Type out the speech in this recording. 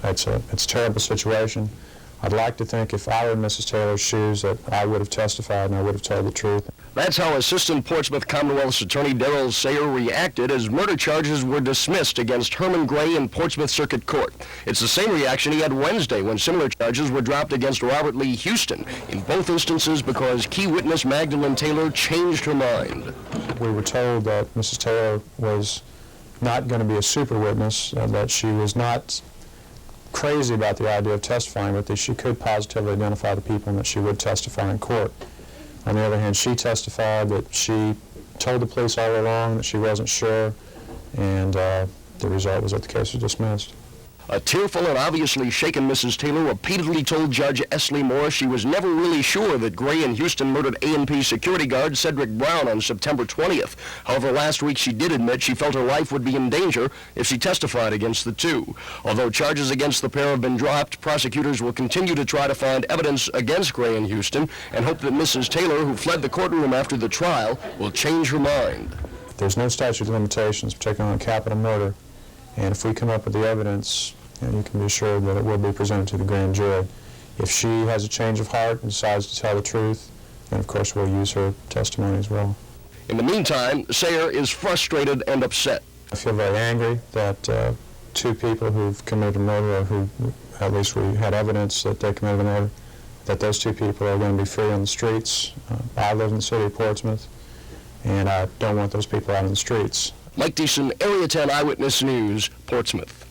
It's a terrible situation. I'd like to think if I were in Mrs. Taylor's shoes that I would have testified and I would have told the truth. That's how Assistant Portsmouth Commonwealth's Attorney Darrell Sayer reacted as murder charges were dismissed against Herman Gray in Portsmouth Circuit Court. It's the same reaction he had Wednesday when similar charges were dropped against Robert Lee Houston, in both instances because key witness Magdalene Taylor changed her mind. We were told that Mrs. Taylor was not going to be a super witness, that she was not crazy about the idea of testifying, but that she could positively identify the people and that she would testify in court. On the other hand, she testified that she told the police all along that she wasn't sure, and the result was that the case was dismissed. A tearful and obviously shaken Mrs. Taylor repeatedly told Judge Esley Moore she was never really sure that Gray and Houston murdered A&P security guard Cedric Brown on September 20th. However, last week she did admit she felt her life would be in danger if she testified against the two. Although charges against the pair have been dropped, prosecutors will continue to try to find evidence against Gray and Houston and hope that Mrs. Taylor, who fled the courtroom after the trial, will change her mind. There's no statute of limitations, particularly on capital murder, and if we come up with the evidence, you can be assured that it will be presented to the grand jury. If she has a change of heart and decides to tell the truth, then of course we'll use her testimony as well. In the meantime, Sayer is frustrated and upset. I feel very angry that two people who've committed murder, or who at least we had evidence that they committed a murder, that those two people are going to be free on the streets. I live in the city of Portsmouth, and I don't want those people out on the streets. Mike Deason, Area 10 Eyewitness News, Portsmouth.